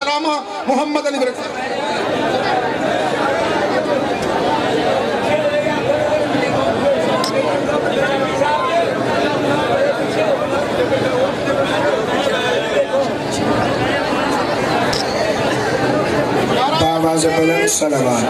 محمد علی برکت باواز بلند صلوات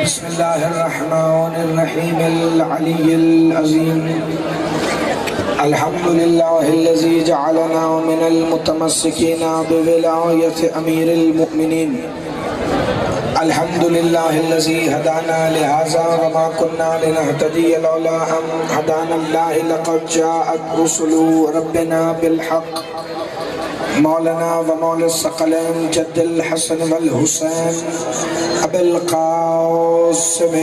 بسم الله الرحمن الرحيم العلي العظيم الحمد لله الذي جعلنا من المتمسكين بولاية أمير المؤمنين الحمد لله الذي هدانا لهذا وما كنا لنهتدي لولا أن هدانا الله لقد جاءت رسل ربنا بالحق مولانا ومولا الثقلين جد الحسن والحسين أبي القاسم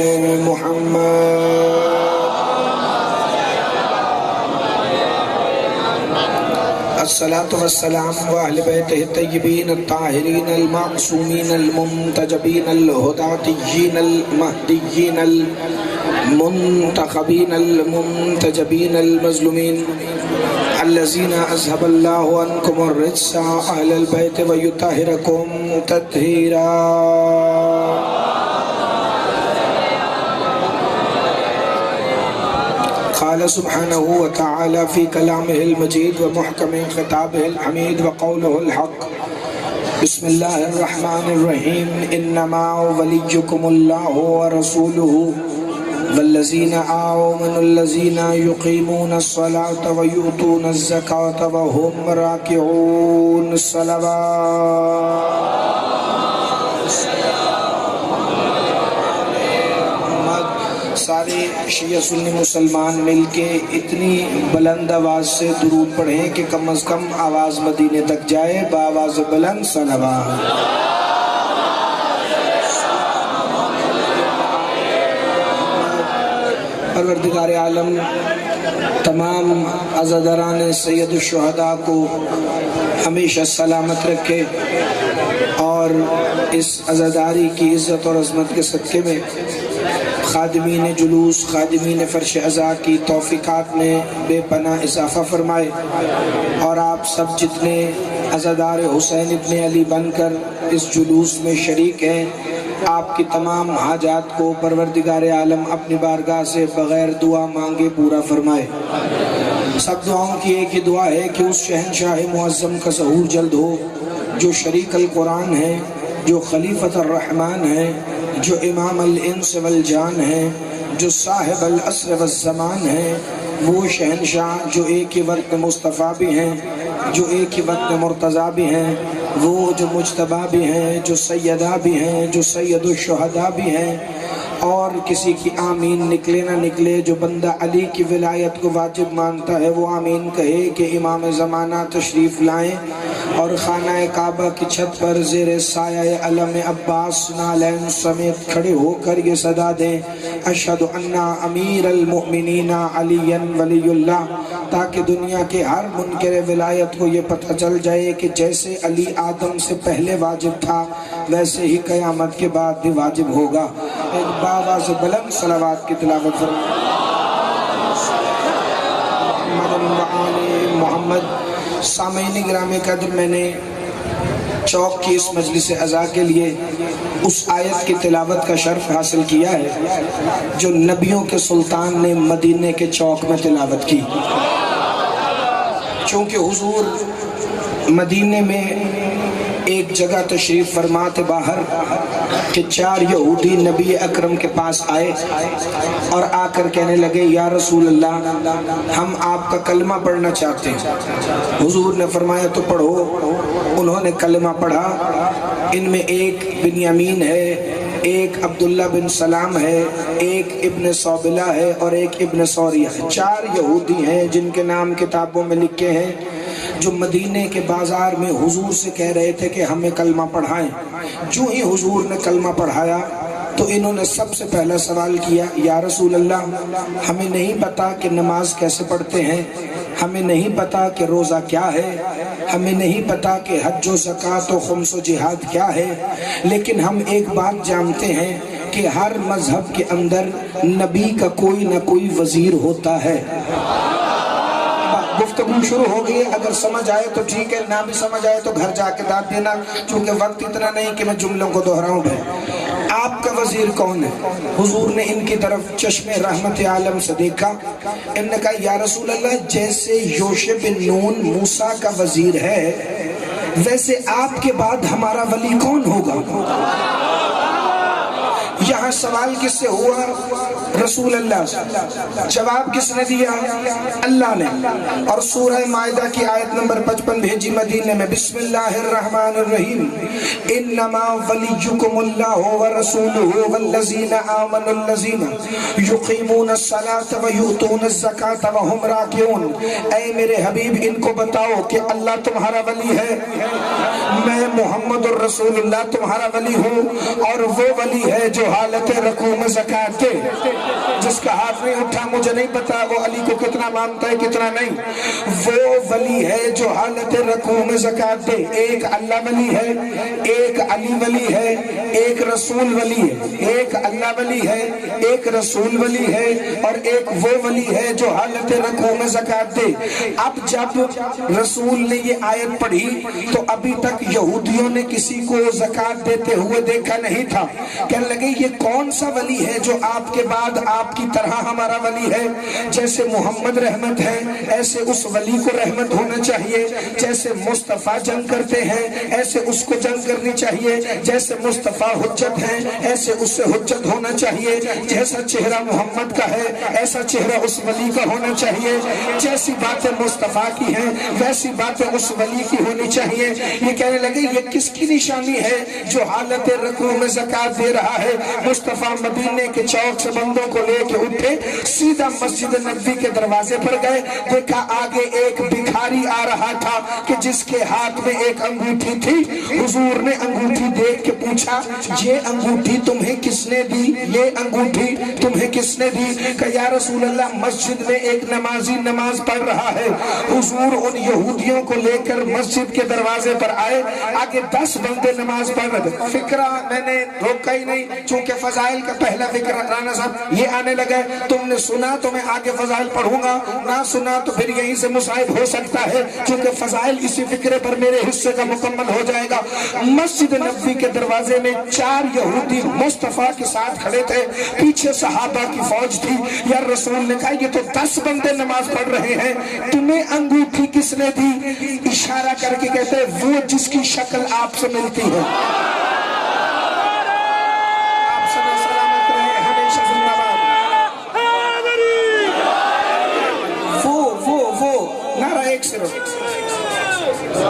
محمد الصلاة والسلام وأهل بيته الطيبين الطاهرين المعصومين المنتجبين الهداتيين المهديين المنتخبين المنتجبين المظلومين الذين أذهب الله عنكم الرجس أهل البيت ويطهركم تطهيرا قال سبحانه وتعالى في كلامه المجيد ومحكم خطابه الحميد وقوله الحق بسم الله الرحمن الرحيم إنما وليكم الله ورسوله والذين آمنوا الذين يقيمون الصلاة ويؤتون الزكاة وهم راكعون الصلوات سارے شیعہ سنی مسلمان مل کے اتنی بلند آواز سے درود پڑھیں کہ کم از کم آواز مدینے تک جائے بآواز بلند صلوات پروردگار عالم تمام عزاداران سید الشہداء کو ہمیشہ سلامت رکھے اور اس عزاداری کی عزت اور عظمت کے صدقے میں خادمین جلوس خادمین فرش عزا کی توفیقات میں بے پناہ اضافہ فرمائے اور آپ سب جتنے عزادار حسین ابن علی بن کر اس جلوس میں شریک ہیں آپ کی تمام حاجات کو پروردگار عالم اپنی بارگاہ سے بغیر دعا مانگے پورا فرمائے سب دعاؤں کی ایک ہی دعا ہے کہ اس شہنشاہ معظم کا ظہور جلد ہو جو شریک القرآن ہے جو خلیفۃ الرحمن ہے جو امام الانس والجان ہے جو صاحب العصر والزمان ہے وہ شہنشاہ جو ایک ہی وقت مصطفیٰ بھی ہیں جو ایک ہی وقت مرتضیٰ بھی ہیں وہ جو مجتبیٰ بھی ہیں جو سیدہ بھی ہیں جو سید الشہداء بھی ہیں اور کسی کی آمین نکلے نہ نکلے جو بندہ علی کی ولایت کو واجب مانتا ہے وہ آمین کہے کہ امام زمانہ تشریف لائیں اور خانہ کعبہ کی چھت پر زیر سایہ علم عباس نالین سمیت کھڑے ہو کر یہ صدا دیں اشہد ان امیر المؤمنین علی ولی اللہ تاکہ دنیا کے ہر منکر ولایت کو یہ پتہ چل جائے کہ جیسے علی آدم سے پہلے واجب تھا ویسے ہی قیامت کے بعد بھی واجب ہوگا ایک بآواز بلند صلوات کی تلاوت فرمائیں محمد سامعین گرامی قدر میں نے چوک کی اس مجلس عزا کے لیے اس آیت کی تلاوت کا شرف حاصل کیا ہے جو نبیوں کے سلطان نے مدینے کے چوک میں تلاوت کی چونکہ حضور مدینے میں ایک جگہ تشریف فرما تھے باہر کہ 4 یہودی نبی اکرم کے پاس آئے اور آ کر کہنے لگے یا رسول اللہ ہم آپ کا کلمہ پڑھنا چاہتے ہیں حضور نے فرمایا تو پڑھو انہوں نے کلمہ پڑھا ان میں ایک بنیامین ہے ایک عبداللہ بن سلام ہے ایک ابن صوبلہ ہے اور ایک ابن سوریہ ہے 4 یہودی ہیں جن کے نام کتابوں میں لکھے ہیں جو مدینے کے بازار میں حضور سے کہہ رہے تھے کہ ہمیں کلمہ پڑھائیں جو ہی حضور نے کلمہ پڑھایا تو انہوں نے سب سے پہلا سوال کیا یا رسول اللہ ہمیں نہیں پتا کہ نماز کیسے پڑھتے ہیں ہمیں نہیں پتا کہ روزہ کیا ہے ہمیں نہیں پتا کہ حج و زکوٰۃ و خمس و جہاد کیا ہے، لیکن ہم ایک بات جانتے ہیں کہ ہر مذہب کے اندر نبی کا کوئی نہ کوئی وزیر ہوتا ہے۔ گفتگو شروع ہو گئی، اگر سمجھ آئے تو ٹھیک ہے، نہ بھی سمجھ آئے تو گھر جا کے داد دینا، چونکہ وقت اتنا نہیں کہ میں جملوں کو دہراؤں بھائی۔ آپ کا وزیر کون ہے؟ حضور نے ان کی طرف چشم رحمت عالم سے دیکھا، انہوں نے کہا یا رسول اللہ، جیسے یوشع بن نون موسیٰ کا وزیر ہے، ویسے آپ کے بعد ہمارا ولی کون ہوگا؟ یہاں سوال کس سے ہوا؟ رسول اللہ سے۔ جواب کس نے دیا؟ اللہ نے۔ اور سورہ مائدہ کی آیت نمبر 55 بھیجی مدینے میں، بسم اللہ الرحمن الرحیم، انما ولیکم اللہ ورسولہ والذین آمنوا الذین یقیمون الصلاة ویؤتون الزکاة وہم راکعون۔ اے میرے حبیب، ان کو بتاؤ کہ اللہ تمہارا ولی ہے، میں محمد الرسول اللہ تمہارا ولی ہوں، اور وہ ولی ہے جو حالت رکوع میں زکوٰۃ دے۔ جس کا ہاتھ نہیں اٹھا مجھے نہیں پتا وہ علی کو کتنا مانتا ہے کتنا نہیں، وہ ولی ہے جو حالت رکوع میں زکوٰۃ دے۔ ایک اللہ ولی ہے، ایک علی ولی ہے، ایک رسول ولی ہے۔ ایک اللہ ولی ہے، ایک رسول ولی ہے، اور ایک وہ ولی ہے جو حالت رکوع میں زکوٰۃ دے۔ اب جب رسول نے یہ آیت پڑھی تو ابھی تک یہودیوں نے کسی کو زکوٰۃ دیتے ہوئے دیکھا نہیں تھا۔ کہنے لگے یہ کون سا ولی ہے جو آپ کے بعد آپ کی طرح ہمارا ولی ہے؟ جیسے محمد رحمت ہے ایسے اس ولی کو رحمت ہونا چاہیے، جیسے مصطفیٰ جنگ کرتے ہیں ایسے اس کو جنگ کرنی چاہیے، جیسے مصطفیٰ حجت ہیں ایسے اس سے حجت ہونا چاہیے، جیسا چہرہ محمد کا ہے ایسا چہرہ اس ولی کا ہونا چاہیے، جیسی باتیں مصطفیٰ کی ہیں ویسی باتیں اس ولی کی ہونی چاہیے۔ یہ کہنے لگے یہ کس کی نشانی ہے جو حالت رکوع میں زکوٰۃ دے رہا ہے؟ مصطفیٰ مدینے کے چوک سے بندوں کو لے کے اٹھے، سیدھا مسجد نبوی کے دروازے پر گئے، دیکھا آگے ایک بھکاری آ رہا تھا کہ جس کے ہاتھ میں ایک انگوٹھی تھی۔ حضور نے انگوٹھی دیکھ کے پوچھا یہ انگوٹھی تمہیں کس نے دی؟ یہ انگوٹھی تمہیں کس نے دی؟ کہ یا رسول اللہ مسجد میں ایک نمازی نماز پڑھ رہا ہے۔ حضور ان یہودیوں کو لے کر مسجد کے دروازے پر آئے، آگے 10 بندے نماز پڑھ رہے تھے۔ فکرہ میں نے روکا ہی نہیں، چونکہ فضائل کا پہلا فکر رانا صاحب یہ آنے لگا، تم نے سنا تو میں آگے فضائل پڑھوں گا، نہ سنا تو پھر یہیں سے مصائب ہو سکتا ہے، چونکہ فضائل اسی فکرے پر میرے حصے کا مکمل ہو جائے گا۔ مسجد نبوی کے دروازے میں 4 یہودی مصطفیٰ کے ساتھ کھڑے تھے، پیچھے صحابہ کی فوج تھی۔ یا رسول نے کہا یہ تو 10 بندے نماز پڑھ رہے ہیں، تمہیں انگوٹھی کس نے دی؟ اشارہ کر کے کہتے ہیں وہ جس کی شکل آپ سے ملتی ہے۔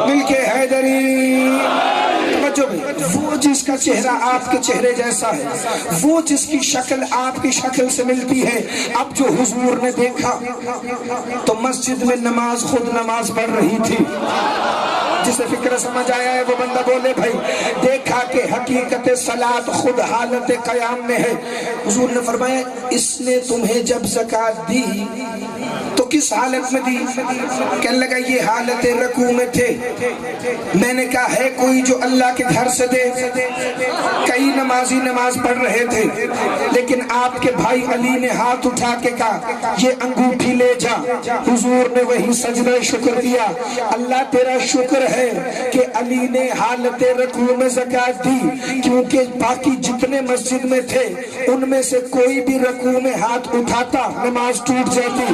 مل کے حیدری، وہ جس کا چہرہ آپ کے چہرے جیسا ہے، وہ جس کی شکل آپ کی شکل سے ملتی ہے۔ اب جو حضور نے دیکھا تو مسجد میں نماز خود نماز پڑھ رہی تھی۔ جسے فکر سمجھ آیا ہے وہ بندہ بولے بھائی، دیکھا کہ حقیقت صلاۃ خود حالت قیام میں ہے۔ حضور نے فرمایا اس نے تمہیں جب زکوٰۃ دی تو کس حالت میں دی؟ کہنے لگا یہ حالت رکوع میں تھے۔ میں نے کہا ہے کوئی جو اللہ کے گھر سے دے؟ کئی نمازی نماز پڑھ رہے تھے، لیکن آپ کے بھائی علی نے ہاتھ اٹھا کے کہا یہ انگوٹھی لے جا۔ حضور نے وہی سجدہ شکر کیا، اللہ تیرا شکر ہے کہ علی نے حالت رکوع میں زکوٰۃ دی، کیونکہ باقی جتنے مسجد میں تھے ان میں سے کوئی بھی رکوع میں ہاتھ اٹھاتا نماز ٹوٹ جاتی۔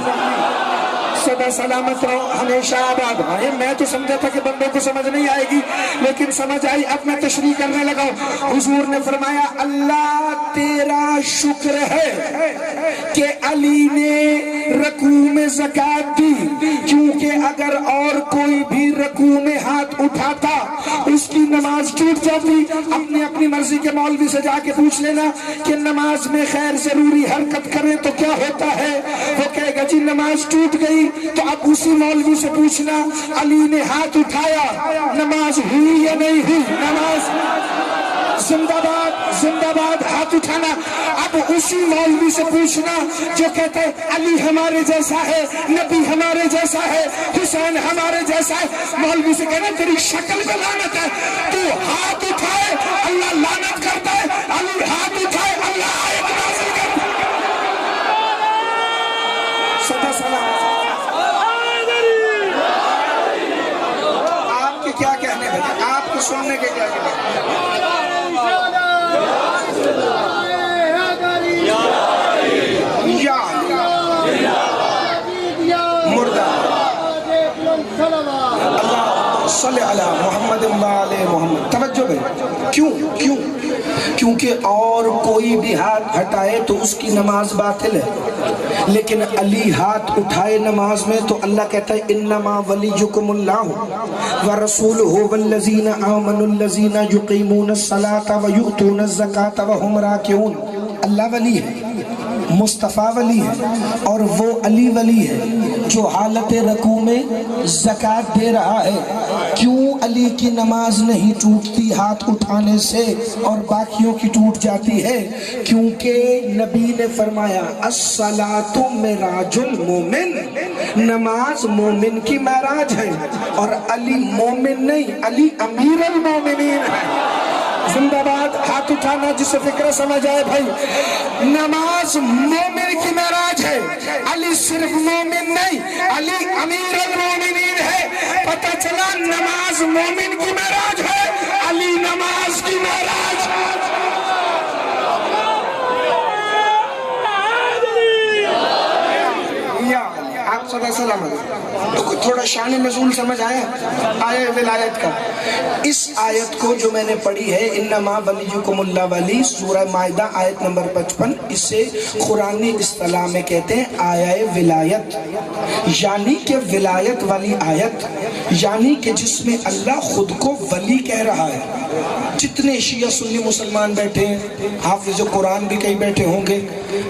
سدا سلامت رہو، ہمیشہ آباد۔ میں تو سمجھا تھا کہ بندوں کو سمجھ نہیں آئے گی، لیکن سمجھ آئی۔ اب میں تشریح کرنے لگا۔ حضور نے فرمایا اللہ تیرا شکر ہے کہ علی نے رکوع میں زکوٰۃ دی، کیونکہ اگر اور کوئی بھی رکوع میں ہاتھ اٹھاتا اس کی نماز ٹوٹ جاتی۔ اپنی مرضی کے مولوی سے جا کے پوچھ لینا کہ نماز میں خیر ضروری حرکت کریں تو کیا ہوتا ہے، وہ کہے گا جی نماز ٹوٹ گئی۔ تو اب اسی مولوی سے پوچھنا علی نے ہاتھ اٹھایا نماز ہوئی یا نہیں ہوئی؟ نماز زندہ باد زندہ باد ہاتھ اٹھانا. اب اسی مولوی سے پوچھنا جو کہتے ہیں علی ہمارے جیسا ہے, نبی ہمارے جیسا ہے, حسین ہمارے جیسا ہے. مولوی سے کہنا تیری شکل پہ لعنت ہے, تو ہاتھ اٹھائے اللہ لعنت کرتا ہے, علی ہاتھ اٹھائے اللہ آیت نازل کرتا ہے. صدا سلام. آپ کے کیا کہنے ہیں, آپ کے سننے کے کیا کہنے ہیں؟ صلی علی محمد علیہ محمد. توجہ بھائی, کیونکہ اور کوئی بھی ہاتھ ہٹائے تو اس کی نماز باطل ہے, لیکن علی ہاتھ اٹھائے نماز میں تو اللہ کہتا ہے انما ولیکم اللہ ورسولہ والذین آمنوا الذین یقیمون الصلاۃ ویؤتون الزکاۃ وہم راکعون. اللہ ولی ہے, مصطفیٰ ولی ہے, اور وہ علی ولی ہے جو حالت رکوع میں زکوٰۃ دے رہا ہے. کیوں علی کی نماز نہیں ٹوٹتی ہاتھ اٹھانے سے اور باقیوں کی ٹوٹ جاتی ہے؟ کیونکہ نبی نے فرمایا الصلاۃ معراج المومن, نماز مومن کی معراج ہے, اور علی مومن نہیں, علی امیر المومنین ہے. زندہ باد ہاتھ اٹھانا جسے فکر سمجھ آئے بھائی. نماز مومن کی معراج ہے, علی صرف مومن نہیں, علی امیر المومنین ہے. پتہ چلا نماز مومن کی معراج ہے, علی نماز کی معراج. آپ صدا سلامت. تو تھوڑا شان نزول سمجھ آیا آیہ ولایت کا. اس آیت کو جو میں نے پڑھی ہے انما ولیکم اللہ ولی, سورہ مائدہ آیت نمبر 55, اسے قرآنی اصطلاح میں کہتے ہیں آیہ ولایت, یعنی کہ ولایت والی آیت, یعنی کہ جس میں اللہ خود کو ولی کہہ رہا ہے. جتنے شیعہ سنی مسلمان بیٹھے ہیں, حافظ قرآن بھی کئی بیٹھے ہوں گے,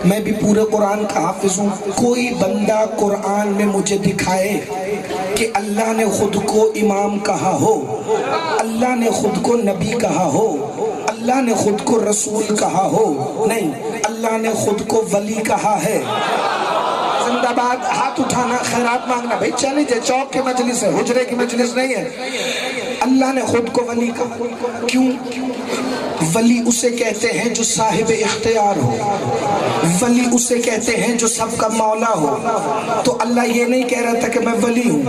میں بھی پورے قرآن کا حافظ ہوں. کوئی بندہ قرآن میں مجھے دکھائے کہ اللہ نے خود کو امام کہا ہو, اللہ نے خود کو نبی کہا ہو, اللہ نے خود کو رسول کہا ہو. نہیں, اللہ نے خود کو ولی کہا ہے. زندہ باد ہاتھ اٹھانا, خیرات مانگنا بھائی. چلیں جائے, چوک کے مجلس ہے, حجرے کی مجلس نہیں ہے. اللہ نے خود کو ولی کہا. کیوں؟ ولی اسے کہتے ہیں جو صاحب اختیار ہو, ولی اسے کہتے ہیں جو سب کا مولا ہو. تو اللہ یہ نہیں کہہ رہا تھا کہ میں ولی ہوں,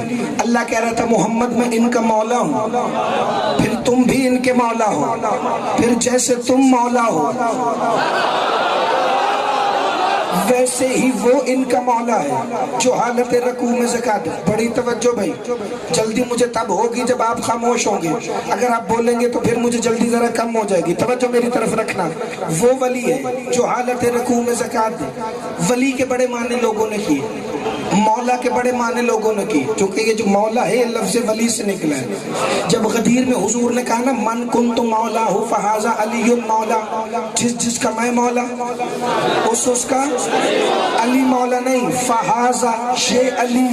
اللہ کہہ رہا تھا محمد میں ان کا مولا ہوں, پھر تم بھی ان کے مولا ہو, پھر جیسے تم مولا ہو ویسے ہی وہ ان کا مولا ہے جو حالت رکوع میں زکوٰۃ. بڑی توجہ بھائی, جلدی مجھے تب ہوگی جب آپ خاموش ہوں گے. اگر آپ بولیں گے تو پھر مجھے جلدی ذرا کم ہو جائے گی. توجہ میری طرف رکھنا. وہ ولی ہے جو حالت رکوع میں زکوٰۃ دے. ولی کے بڑے معنی لوگوں نے کیے, مولا کے بڑے معنی لوگوں نے کی, چونکہ یہ جو مولا ہے لفظ ولی سے نکلا ہے. جب غدیر میں حضور نے کہا نا من کنت مولا ہو فہذا علی مولا, جس کا میں مولا اس کا علی مولا نہیں. فہذا یہ علی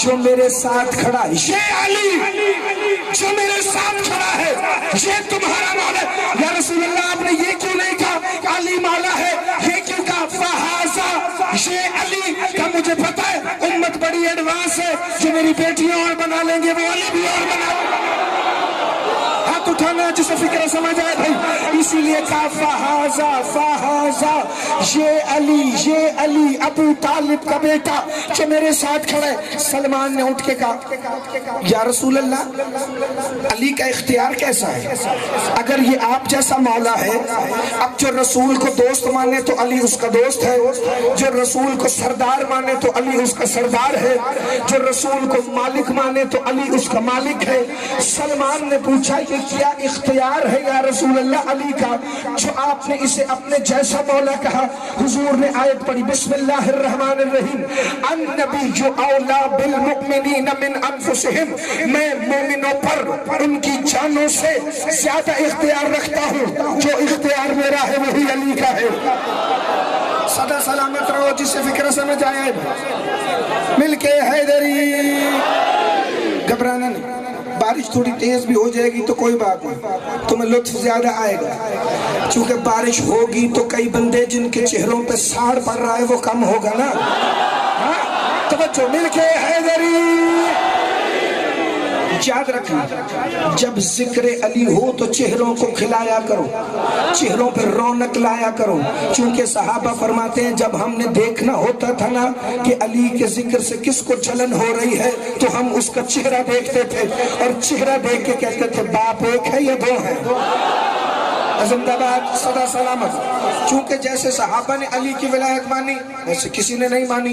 جو میرے ساتھ کھڑا ہے, یہ علی جو میرے ساتھ کھڑا ہے یہ تمہارا مولا ہے. یا رسول اللہ آپ نے یہ کیوں نہیں کہا علی مولا ہے, یہ کیوں کہا فہذا یہ علی کا؟ مجھے پتا ہے امت بڑی ایڈوانس ہے, جو میری بیٹیاں اور بنا لیں گے وہ علی بھی اور بنا لیں گے. ہاتھ اٹھانا جسے فکر سمجھ آئے بھائی. اسی لیے کہا فہذا یہ علی ابو طالب کا بیٹا جو میرے ساتھ کھڑا ہے. سلمان نے اٹھ کے کہا یا رسول اللہ علی کا اختیار کیسا ہے؟ اگر یہ آپ جیسا مولا ہے, اب جو رسول کو دوست مانے تو علی اس کا دوست ہے, جو رسول کو سردار مانے تو علی اس کا سردار ہے, جو رسول کو مالک مانے تو علی اس کا مالک ہے. سلمان نے پوچھا کہ کیا اختیار ہے یا رسول اللہ علی کا جو آپ نے اسے اپنے جیسا مولا کہا؟ حضور نے آیت پڑھی بسم اللہ الرحمن الرحیم النبی اولا بالمؤمنین من انفسہم, میں مومنوں پر ان کی جانوں سے زیادہ اختیار رکھتا ہوں, جو اختیار میرا ہے وہی علی کا ہے. صدا سلامت رہو جسے فکر سمجھ آئے. مل کے حیدری, گھبرانا نہیں, بارش تھوڑی تیز بھی ہو جائے گی تو کوئی بات نہیں، تمہیں لطف زیادہ آئے گا، چونکہ بارش ہوگی تو کئی بندے جن کے چہروں پہ ساڑ پڑ رہا ہے وہ کم ہوگا نا۔ توجہ مل کے حیدری، یاد رکھنا جب ذکر علی ہو تو چہروں کو کھلایا کرو، چہروں پر رونق لایا کرو، چونکہ صحابہ فرماتے ہیں جب ہم نے دیکھنا ہوتا تھا نا کہ علی کے ذکر سے کس کو جلن ہو رہی ہے تو ہم اس کا چہرہ دیکھتے تھے اور چہرہ دیکھ کے کہتے تھے باپ ایک ہے یا دو ہیں؟ زندہ باد صدا سلامت۔ چونکہ جیسے صحابہ نے علی کی ولایت مانی ویسے کسی نے نہیں مانی،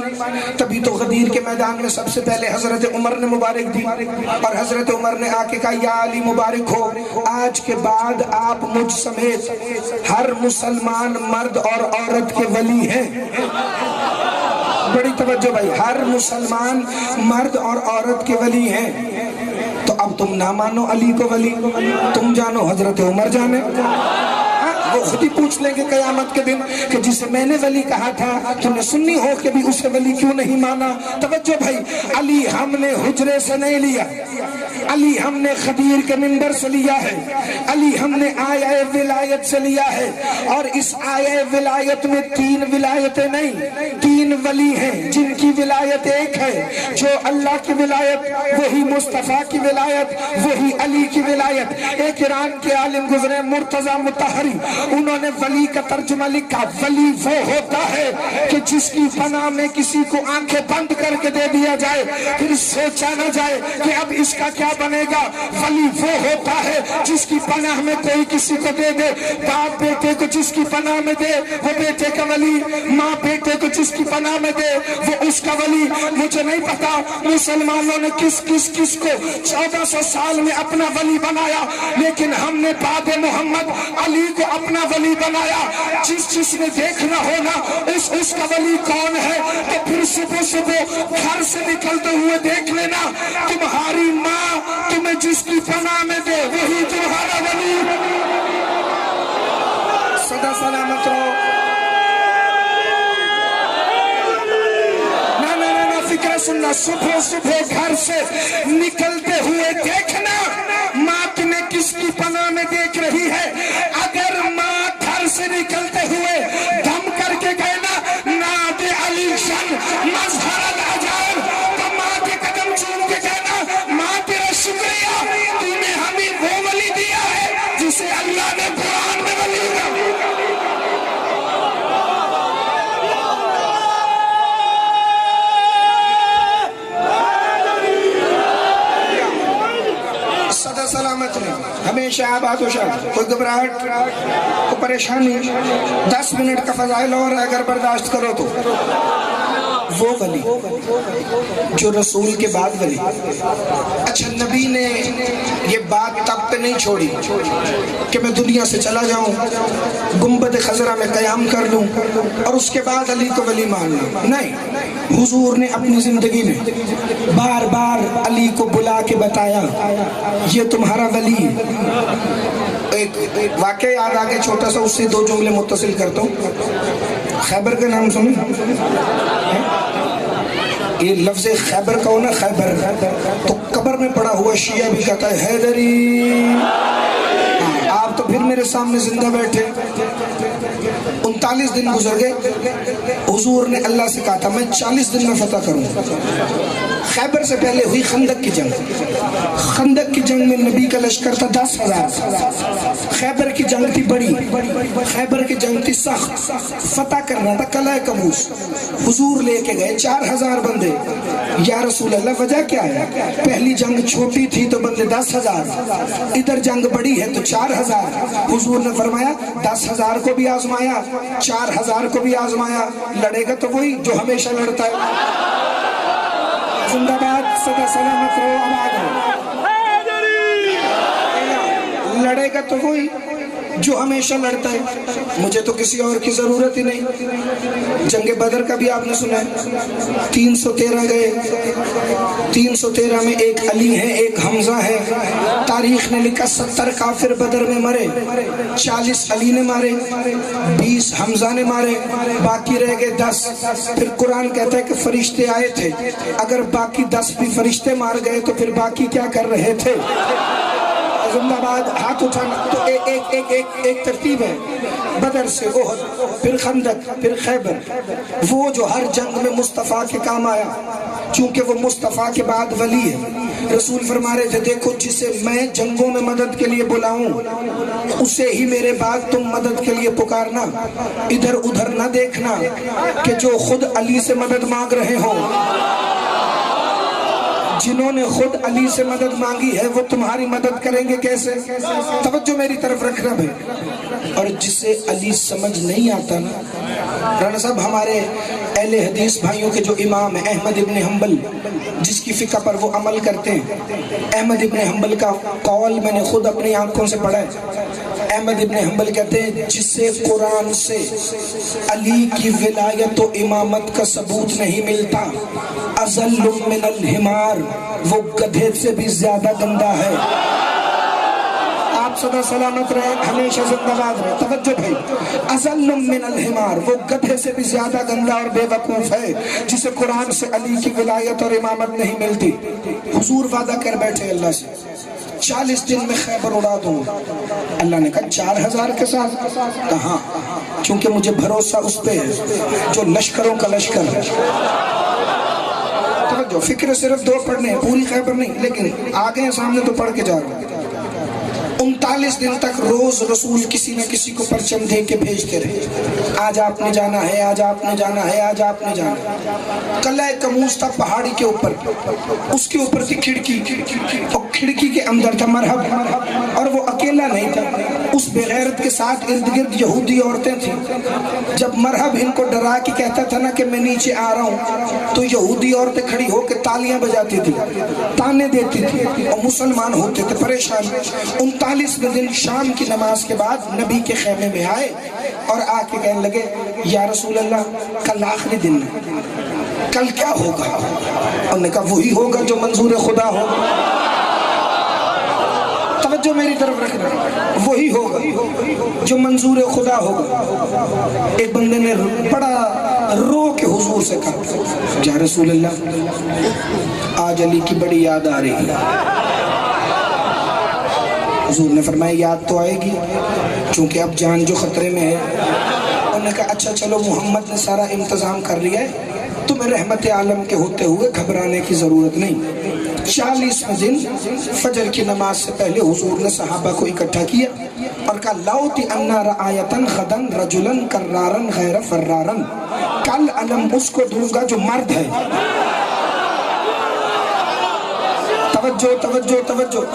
تبھی تو غدیر کے میدان میں سب سے پہلے حضرت عمر نے مبارک دی، اور حضرت عمر نے آ کے کہا یا علی مبارک ہو، آج کے بعد آپ مجھ سمیت ہر مسلمان مرد اور عورت کے ولی ہیں۔ بڑی توجہ بھائی، ہر مسلمان مرد اور عورت کے ولی ہیں۔ تو اب تم نہ مانو علی کو ولی، تم جانو حضرت عمر جانے، وہ خود ہی پوچھ لیں گے قیامت کے دن کہ جسے میں نے ولی کہا تھا تم نے سنی ہو کے بھی اسے ولی کیوں نہیں مانا۔ توجہ بھائی، علی ہم نے حجرے سے نہیں لیا، علی ہم نے خدیر کے منبر سے لیا ہے، علی ہم نے آیہ ولایت سے لیا ہے، اور اس آیہ ولایت میں 3 ولایتیں نہیں 3 ولی ہیں جن کی ولایت ایک ہے، جو اللہ کی ولایت وہی مصطفیٰ کی ولایت وہی علی کی ولایت۔ ایک ایران کے عالم گزرے مرتضی مطہری، انہوں نے ولی کا ترجمہ لکھا، ولی وہ ہوتا ہے کہ جس کی پناہ میں کسی کو آنکھیں بند کر کے دے دیا جائے پھر سوچا نہ جائے کہ اب اس کا کیا بنے گا۔ ولی وہ ہوتا ہے جس کی پناہ میں کوئی کسی کو دے دے، باپ بیٹے کو جس کی پناہ میں دے وہ بیٹے کا ولی، ماں بیٹے کو جس کی پناہ میں دے وہ اس کا ولی۔ مجھے نہیں پتا مسلمانوں نے کس کو 1400 سال میں اپنا ولی بنایا، لیکن ہم نے بعد محمد علی کو اپنا ولی بنایا۔ جس نے دیکھنا ہونا اس کا ولی کون ہے تو پھر صبح گھر سے نکلتے ہوئے دیکھ لینا، تمہاری ماں تمہیں جس کی پناہ میں دے وہی تمہارا ولی۔ صدا سلامت رہو۔ نہ فکر سننا، صبح گھر سے نکلتے ہوئے دیکھنا ماں تمہیں کس کی پناہ میں دیکھ رہی ہے۔ اگر ماں گھر سے نکلتے ہوئے دم کر کے کہنا نعت علی شان مظہر العجائب، تو ماں کے قدم چوم کے کہنا ماں تیرا شکریہ، تو نے ہمیں وہ ولی دیا ہے جسے اللہ نے قرآن میں ولی دیا۔ صدا سلامت رہے، ہمیشہ آباد و شاد، کوئی گھبراہٹ کوئی پریشانی، 10 منٹ کا فضائل اور اگر برداشت کرو تو وہ ولی جو رسول کے بعد ولی۔ اچھا، نبی نے یہ بات تب پہ نہیں چھوڑی کہ میں دنیا سے چلا جاؤں، گنبد خضرا میں قیام کر لوں اور اس کے بعد علی کو ولی مان لوں، نہیں، حضور نے اپنی زندگی میں بار بار علی کو بلا کے بتایا یہ تمہارا ولی۔ ایک واقعہ یاد آگے چھوٹا سا، اس سے 2 جملے متصل کرتا ہوں۔ خیبر کا نام سنیں؟ یہ لفظ خیبر کا ہو نا، خیبر تو قبر میں پڑا ہوا شیعہ بھی کہتا ہے حیدری۔ آپ تو پھر میرے سامنے زندہ بیٹھے۔ 39 دن گزر گئے، حضور نے اللہ سے کہا تھا میں 40 دن میں فتح کروں۔ خیبر سے پہلے ہوئی خندق کی جنگ، خندق کی جنگ میں نبی کا لشکر تھا 10,000۔ خیبر کی جنگ تھی بڑی، خیبر کی جنگ تھی سخت، فتح کرنا تھا قلعہ قبوس۔ حضور لے کے گئے 4,000 بندے۔ یا رسول اللہ وجہ کیا ہے؟ پہلی جنگ چھوٹی تھی تو بندے 10,000، ادھر جنگ بڑی ہے تو 4,000۔ حضور نے فرمایا 10,000 کو بھی آزمایا 4,000 کو بھی آزمایا، لڑے گا تو وہی جو ہمیشہ لڑتا ہے۔ زندہ باد، صدا سلامت رہو، آباد رہو۔ لڑے گا تو وہی جو ہمیشہ لڑتا ہے، مجھے تو کسی اور کی ضرورت ہی نہیں۔ جنگ بدر کا بھی آپ نے سنا ہے، 313 گئے، 313 میں ایک علی ہے، ایک حمزہ ہے۔ تاریخ نے لکھا 70 کافر بدر میں مرے، 40 علی نے مارے، 20 حمزہ نے مارے، باقی رہ گئے 10۔ پھر قرآن کہتا ہے کہ فرشتے آئے تھے، اگر باقی 10 بھی فرشتے مار گئے تو پھر باقی کیا کر رہے تھے؟ زندہ باد، ہاتھ اٹھانا۔ تو ایک ترتیب ہے، بدر سے احد، پھر خندق، پھر خیبر، وہ جو ہر جنگ میں مصطفیٰ کے کام آیا، چونکہ وہ مصطفیٰ کے بعد ولی ہے۔ رسول فرما رہے تھے دیکھو جسے میں جنگوں میں مدد کے لیے بلاؤں اسے ہی میرے بعد تم مدد کے لیے پکارنا، ادھر ادھر نہ دیکھنا کہ جو خود علی سے مدد مانگ رہے ہوں۔ جنہوں نے خود علی سے مدد مانگی ہے وہ تمہاری مدد کریں گے کیسے؟ توجہ میری طرف رکھنا بھائی۔ اور جسے علی سمجھ نہیں آتا نا، رانا صاحب ہمارے اہل حدیث بھائیوں کے جو امام ہیں احمد ابن حنبل، جس کی فقہ پر وہ عمل کرتے ہیں، احمد ابن حنبل کا قول میں نے خود اپنی آنکھوں سے پڑھا ہے۔ احمد ابن حنبل کہتے ہیں جسے قرآن سے علی کی ولایت و امامت کا ثبوت نہیں ملتا، اذل من الحمار، وہ گدھے سے بھی زیادہ گندا ہے۔ آپ سدا سلامت رہے، ہمیشہ زندہ باد رہے۔ توجہ بھائی، اذل من الحمار، وہ گدھے سے بھی زیادہ گندا اور بے وقوف ہے جسے قرآن سے علی کی ولایت اور امامت نہیں ملتی۔ حضور وعدہ کر بیٹھے اللہ سے 40 دن میں خیبر اڑا دوں۔ اللہ نے کہا 4000 کے ساتھ؟ کہاں، کیونکہ مجھے بھروسہ اس پہ ہے جو لشکروں کا لشکر ہے۔ جو فکر صرف 2 پڑھنے ہیں، پوری خیبر نہیں، لیکن آگے ہیں سامنے تو پڑھ کے جا رہا ہوں۔ 39 دن تک روز رسول کسی نہ کسی کو پرچم دے کے بھیجتے رہے، آج آپ نے جانا ہے، آج آپ نے جانا ہے، آج آپ نے جانا ہے۔ قلعہ کموز تھا پہاڑی کے اوپر، اس کے اوپر تھی کھڑکی، اور کھڑکی کے اندر تھا مرحب، اور وہ اکیلا نہیں تھا، اس بغیرت کے ساتھ ارد گرد یہودی عورتیں تھیں۔ جب مرحب ان کو ڈرا کے کہتا تھا نا کہ میں نیچے آ رہا ہوں، تو یہودی عورتیں کھڑی ہو کے تالیاں بجاتی تھی، تانے دیتی تھی، اور مسلمان ہوتے تھے پریشان۔ 39 دن شام کی نماز کے بعد نبی کے خیمے میں آئے اور آ کے کہنے لگے یا رسول اللہ کل آخری دن ہے، کل کیا ہوگا؟ انہوں نے کہا وہی ہوگا جو منظور خدا ہو۔ توجہ میری طرف رکھنا، وہی ہوگا جو منظور خدا ہوگا۔ ایک بندے نے بڑا رو کے حضور سے کہا یا رسول اللہ آج علی کی بڑی یاد آ رہی ہے۔ حضور نے فرمایا یاد تو آئے گی چونکہ اب جان جو خطرے میں ہے۔ انہوں نے کہا اچھا چلو محمد نے سارا انتظام کر لیا ہے، تمہیں رحمت عالم کے ہوتے ہوئے گھبرانے کی ضرورت نہیں۔ 40 دن فجر کی نماز سے پہلے حضور نے صحابہ کو اکٹھا کیا اور کہا لاؤتی انا رعایتن غدن رجلن کرارن غیر فرارن، کل علم اس کو دوں گا جو مرد ہے۔ توجہ توجہ توجہ،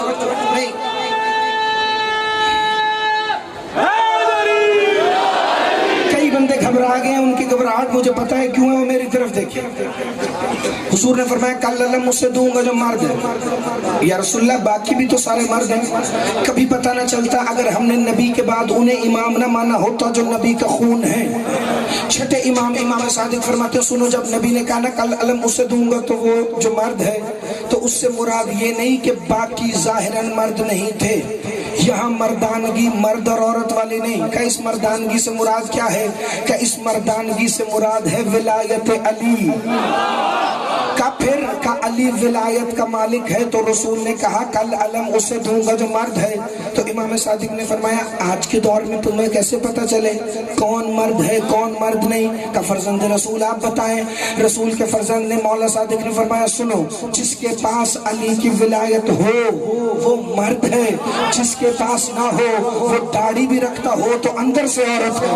نہیں بندے گھبرا گئے ہیں، ان کی گھبراہٹ مجھے پتہ ہے کیوں ہے، وہ میری طرف دیکھیں۔ حضور نے فرمایا کل علم مجھ سے دوں گا جو مرد ہے۔ یا رسول اللہ باقی بھی تو سارے مرد ہیں، کبھی پتہ نہ چلتا اگر ہم نے نبی کے بعد انہیں امام نہ مانا ہوتا جو نبی کا خون ہے۔ چھٹے امام صادق فرماتے ہیں سنو جب نبی نے کہا نا کل علم مجھ سے دوں گا تو وہ جو مرد ہے، تو اس سے مراد یہ نہیں کہ باقی ظاہراً مرد نہیں تھے، یہاں مردانگی مرد اور عورت والی نہیں۔ کہ اس مردانگی سے مراد کیا ہے؟ کہ اس مردانگی سے مراد ہے ولایت علی کا، پھر کا علی ولایت کا مالک ہے، تو رسول نے کہا کل علم اسے دوں گا جو مرد ہے۔ تو امام صادق نے فرمایا آج کے دور میں تمہیں کیسے پتا چلے کون مرد ہے کون مرد نہیں؟ کہ فرزند رسول آپ بتائیں۔ رسول کے فرزند نے مولا صادق نے فرمایا سنو جس کے پاس علی کی ولایت ہو وہ مرد ہے، جس کے پاس نہ ہو وہ داڑھی بھی رکھتا ہو تو اندر سے عورت ہے۔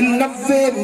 90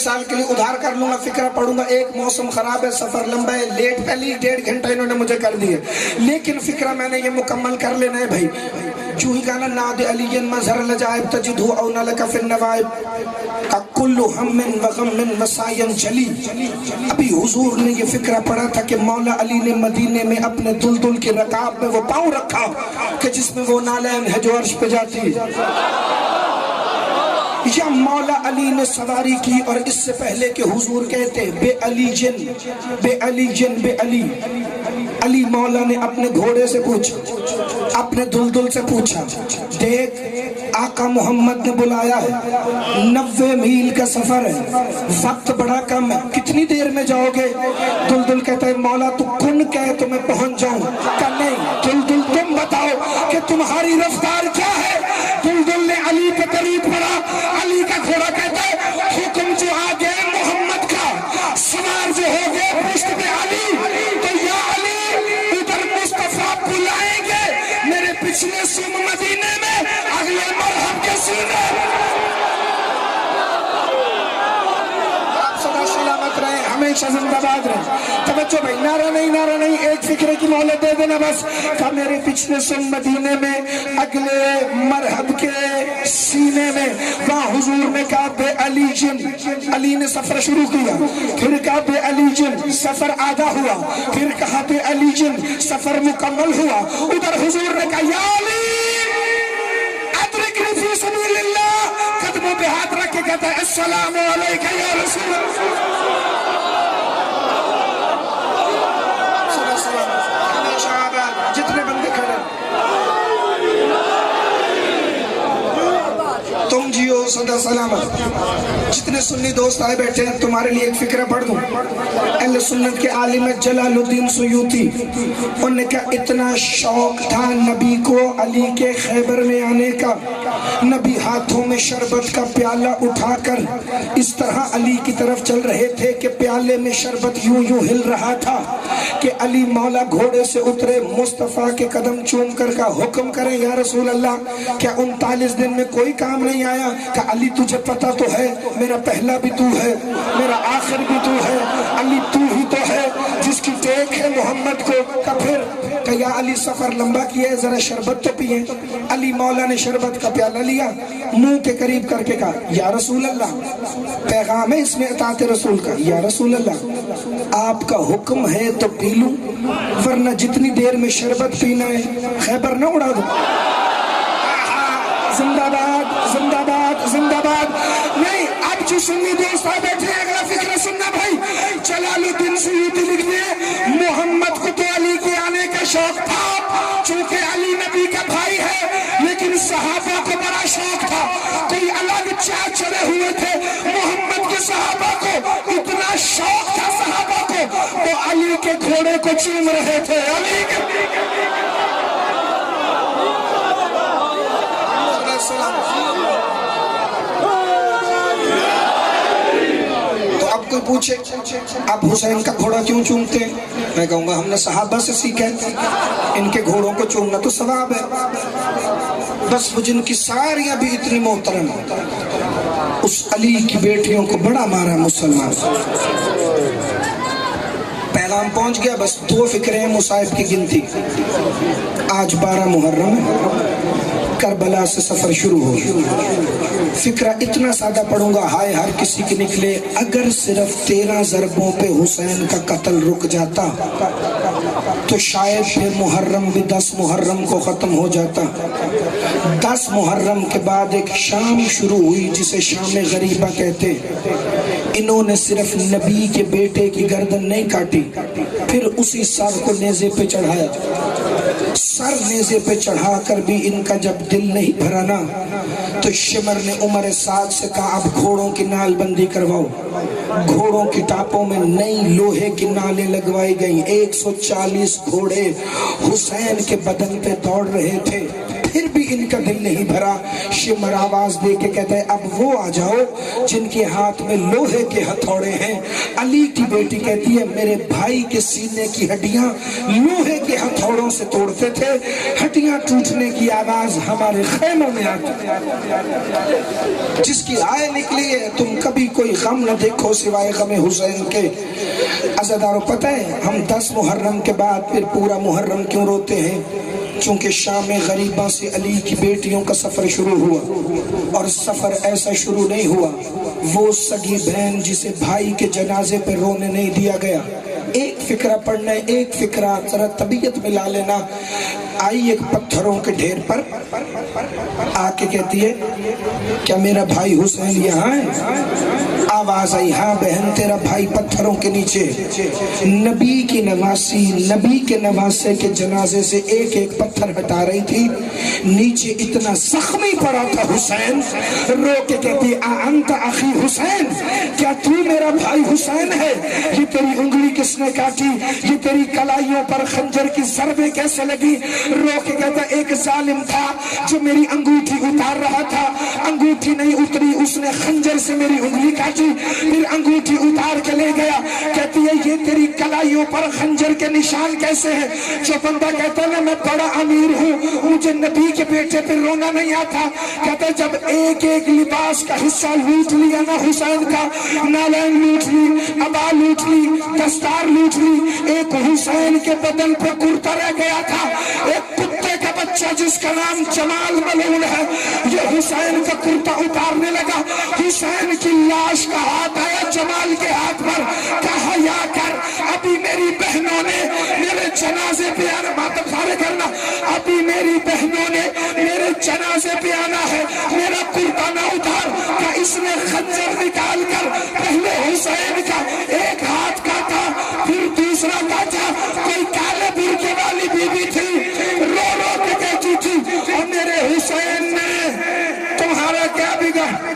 سال کے لیے ادھار کر لوں گا، فکرہ پڑھوں گا، ایک موسم خراب ہے، سفر لمبا ہے، لیٹ پہلی 1.5 گھنٹہ انہوں نے مجھے کر دیے، لیکن فکرہ میں نے یہ مکمل کر لینا ہے بھائی۔ جو ہی گانا ناد علی مظہر لجائب تجدہ اون لک فی النوائب کا کل ہم وغم وسائن جلی۔ ابھی حضور نے یہ فکرہ پڑھا تھا کہ مولا علی نے مدینے میں اپنے دلدل کے رکاب میں وہ پاؤں رکھا کہ جس میں وہ نالین ہے جو عرش پہ جاتی ہے، یا مولا علی نے سواری کی، اور اس سے پہلے کہ حضور کہتے بے علی جن بے علی جن بے علی، علی مولا نے اپنے گھوڑے سے پوچھا، اپنے دلدل سے پوچھا، دیکھ آقا محمد نے بلایا ہے، 90 میل کا سفر ہے، وقت بڑا کم ہے، کتنی دیر میں جاؤ گے؟ دلدل کہتا ہے مولا تو کن کہے تو میں پہنچ جاؤں۔ کہا نہیں دلدل تم بتاؤ کہ تمہاری رفتار کیا ہے؟ دلدل نے علی پہ قریب پڑا، علی کا گھوڑا کہتا ہے حکم جو آ گئے محمد کا، سوار جو ہو گئے پشت پہ علی، تو یا علی ادھر مصطفیٰ بلائیں گے میرے پچھلے سم مدینے میں اگلے مرحب کے سینے۔ آپ صدا سلامت رہے، ہمیشہ زندہ باد رہے۔ توجہ بھائی، نعرہ نہیں، ایک فکرے کی مہلت دے دینا بس۔ کہا میرے پچھلے سم مدینے میں اگلے مرحب کے سینے میں، وہاں حضور نے کہا بے علی جن، علی نے سفر شروع کیا، پھر کہا بے علی جن، سفر آدھا ہوا، پھر کہا بے علی جن، سفر مکمل ہوا۔ ادھر حضور نے کہا یا علی ادرکنی فی سبیل اللہ، قدموں پہ ہاتھ رکھ کے کہتا ہے السلام علیکہ یا رسول اللہ۔ جتنے بندے کھڑے تم جیو صدا سلامت، جتنے سنی دوست آئے بیٹھے ہیں تمہارے لیے ایک فکرہ پڑھ دوں۔ اہل سنت کے عالم جلال الدین سیوطی، انہوں نے کہا اتنا شوق تھا نبی کو علی کے خیبر میں آنے کا، نبی ہاتھوں میں شربت کا پیالہ اٹھا کر اس طرح علی کی طرف چل رہے تھے کہ پیالے میں شربت یوں ہل رہا تھا کہ علی مولا گھوڑے سے اترے، مصطفیٰ کے قدم چوم کر کا حکم کریں یا رسول اللہ کیا 39 دن میں کوئی کام نہیں آیا؟ کہ علی تجھے پتہ تو ہے میرا پہلا بھی تو ہے، میرا آخر بھی تو ہے، علی تو ہی تو ہے جس کی ٹیک ہے محمد کو۔ کہ پھر کہ یا علی سفر لمبا کیا ہے، ذرا شربت تو پیئے۔ علی مولا نے شربت کا پیالہ لیا، منہ کے قریب کر کے کہا یا رسول اللہ، پیغام ہے اس میں اطاعت رسول کا، یا رسول اللہ آپ کا حکم ہے تو پی لوں، ورنہ جتنی دیر میں شربت پینا ہے خیبر نہ اڑا دو۔ زندہ باد زندہ باد زندہ باد۔ نہیں، اب جو سنی دوست آ بیٹھے ہیں اگلا فکر سننا بھائی۔ جلال الدین سیوطی لکھتے ہیں محمد کو تو علی کے آنے کا شوق تھا، چونکہ علی نبی کا بھائی ہے، لیکن صحابہ کو بڑا شوق تھا، کوئی الگ چاہ چلے ہوئے تھے۔ محمد کے صحابہ کو اتنا شوق تھا صحابہ کو، وہ علی کے گھوڑے کو چوم رہے تھے، علی کے تو اب کوئی پوچھے آپ حسین کا گھوڑا کیوں چومتے ہیں؟ میں کہوں گا ہم نے صحابہ سے سیکھا ہے، ان کے گھوڑوں کو چومنا تو ثواب ہے۔ بس وہ جن کی ساریاں بھی اتنی محترم، اس علی کی بیٹیوں کو بڑا مارا مسلمان۔ پیغام پہنچ گیا، بس 2 فکرے ہیں مصائب کی گنتی۔ آج 12 محرم ہے، کربلا سے سفر شروع ہو۔ فکرہ اتنا سادہ پڑھوں گا، ہائے ہر کسی کے نکلے، اگر صرف 13 ضربوں پہ حسین کا قتل رک جاتا تو شاید پھر محرم بھی 10 محرم کو ختم ہو جاتا۔ 10 محرم کے بعد ایک شام شروع ہوئی جسے شام غریبہ کہتے۔ انہوں نے صرف نبی کے بیٹے کی گردن نہیں کاٹی، پھر اسی سر کو نیزے پہ چڑھایا۔ سر نیزے پہ چڑھا کر بھی ان کا جب دل نہیں بھرانا تو شمر نے عمر سعد سے کہا اب گھوڑوں کی نال بندی کرواؤ۔ گھوڑوں کی ٹاپوں میں نئی لوہے کی نالیں لگوائی گئیں۔ 140 گھوڑے حسین کے بدن پہ دوڑ رہے تھے۔ پھر بھی ان کا دل نہیں بھرا۔ شمر آواز دے کے کہتا ہے اب وہ آ جاؤ جن کے ہاتھ میں لوہے کے ہتھوڑے ہیں۔ علی کی بیٹی کہتی ہے میرے بھائی کے سینے کی ہڈیاں لوہے کے ہتھوڑوں سے توڑتے تھے، ہڈیاں ٹوٹنے کی آواز ہمارے خیموں میں آتی، جس کی رائے نکلی ہے تم کبھی کوئی غم نہ دیکھو سوائے غم حسین کے۔ عزادارو پتہ ہے ہم 10 محرم کے بعد پھر پورا محرم کیوں روتے ہیں؟ چونکہ شام غریباں سے علی کی بیٹیوں کا سفر شروع ہوا، اور سفر ایسا شروع نہیں ہوا وہ سگی بہن جسے بھائی کے جنازے پہ رونے نہیں دیا گیا۔ ایک فکرہ پڑھنا ہے، ایک فکرہ ذرا طبیعت ملا لینا۔ آئی ایک پتھروں کے ڈھیر پر آ کے کہتی ہے کیا میرا بھائی حسین یہاں ہے؟ آواز آئی ہاں بہن تیرا بھائی پتھروں کے نیچے۔ نبی کی نواسی، نبی کے نواسے کے جنازے سے ایک ایک پتھر ہٹا رہی تھی، نیچے اتنا زخمی پڑا تھا حسین، رو کے کہتی انت اخی حسین، کیا تو میرا بھائی حسین ہے؟ یہ تیری انگلی کس نے کاٹی؟ یہ تیری کلائیوں پر خنجر کی ضربیں کیسے لگی؟ رو کے کہتا ایک ظالم تھا جو میری انگوٹھی اتار رہا تھا، انگوٹھی نہیں اتری، اس نے خنجر سے میری انگلی کاٹی، پھر انگوٹھی اتار کے لے گیا۔ کہتی ہے یہ تیری کلائیوں پر خنجر کے نشان کیسے ہیں؟ جو بندہ کہتا ہے میں بڑا امیر ہوں مجھے نبی کے بیٹے پہ رونا نہیں آتا، کہتا ہے جب ایک ایک لباس کا حصہ لوٹ لیا نا حسین کا، نالین لوٹ لی، ابا لوٹ لی، دستار لوٹ لی، ایک حسین کے بدن پہ کرتا رہ گیا تھا، ایک کتے کا بچہ جس کا نام جمال ملعون ہے یہ حسین کا کرتا اتارنے لگا، حسین کی لاش کا ہاتھ آیا جمال کے ہاتھ پر، کہا یا کر ابھی میری بہنوں نے میرے جنازے پہ آنا، ماتم سارے کرنا، ابھی میری بہنوں نے میرے جنازے پہ آنا ہے، میرا کرتا نہ اتار، کہ اس نے خنجر نکال کر پہلے حسین کا ایک ہاتھ کاٹا پھر دوسرا کاٹا۔ کوئی کالے برقعے والی بی بی تھی رو رو کے کہتی تھی اور میرے حسین نے تمہارا کیا بگاڑا؟